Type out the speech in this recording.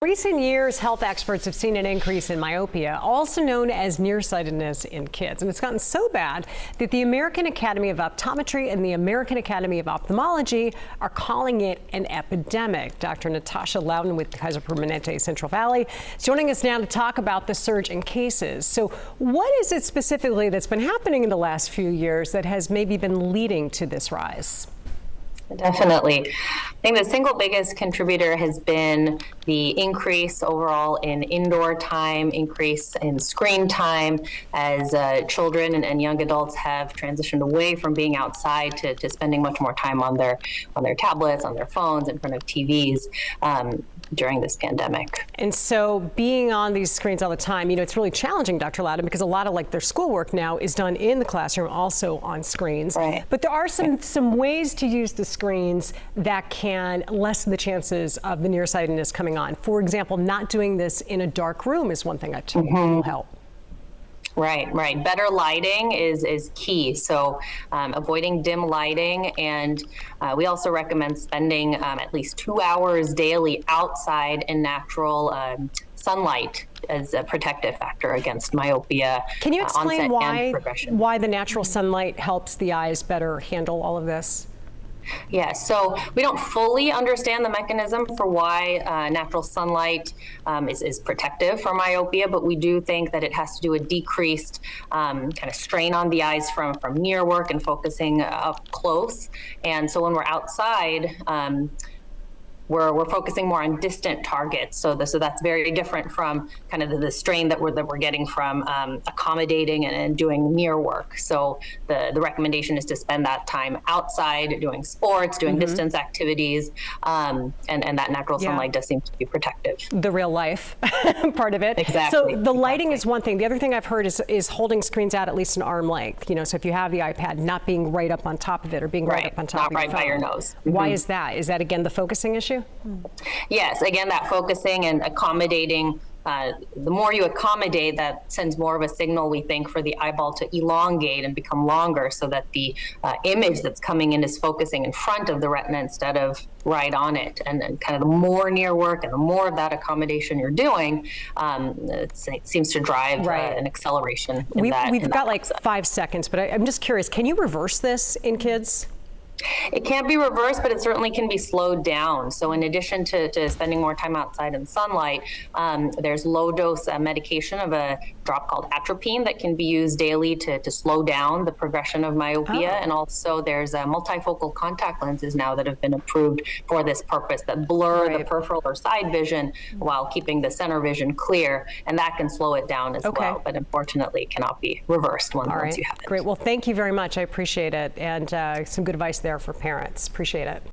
Recent years, health experts have seen an increase in myopia, also known as nearsightedness in kids. And it's gotten so bad that the American Academy of Optometry and the American Academy of Ophthalmology are calling it an epidemic. Dr. Natasha Loudon with Kaiser Permanente Central Valley is joining us now to talk about the surge in cases. So what is it specifically that's been happening in the last few years that has maybe been leading to this rise? Definitely. I think the single biggest contributor has been the increase overall in indoor time, increase in screen time as children and young adults have transitioned away from being outside to spending much more time on their tablets, on their phones, in front of TVs. During this pandemic. And so being on these screens all the time, it's really challenging, Dr. Loudon, because a lot of their schoolwork now is done in the classroom, also on screens. Right. But there are some ways to use the screens that can lessen the chances of the nearsightedness coming on. For example, not doing this in a dark room is one thing I've told will help. Right. Better lighting is key. So avoiding dim lighting, and we also recommend spending at least 2 hours daily outside in natural sunlight as a protective factor against myopia. Can you explain why the natural sunlight helps the eyes better handle all of this? Yeah, so we don't fully understand the mechanism for why natural sunlight is protective for myopia, but we do think that it has to do with decreased kind of strain on the eyes from near work and focusing up close. And so when we're outside, we're focusing more on distant targets. So that's very different from kind of the strain that we're getting from accommodating and doing near work. So the recommendation is to spend that time outside doing sports, doing distance activities, and that natural sunlight does seem to be protective. The real life part of it. Exactly. So the lighting is one thing. The other thing I've heard is holding screens out at least an arm length. So if you have the iPad, not being right up on top of it or being right up on top of your phone. Not right by your nose. Why is that? Is that again the focusing issue? Yes, again, that focusing and accommodating, the more you accommodate, that sends more of a signal, we think, for the eyeball to elongate and become longer so that the image that's coming in is focusing in front of the retina instead of right on it. And kind of the more near work and the more of that accommodation you're doing, it seems to drive an acceleration in We've got like 5 seconds, but I'm just curious, can you reverse this in kids? It can't be reversed, but it certainly can be slowed down. So in addition to spending more time outside in sunlight, there's low-dose medication of a drop called atropine that can be used daily to slow down the progression of myopia. And also there's multifocal contact lenses now that have been approved for this purpose that blur the peripheral or side vision while keeping the center vision clear. And that can slow it down as well. But unfortunately, it cannot be reversed once you have it. Great. Well, thank you very much. I appreciate it. And some good advice there for parents. Appreciate it.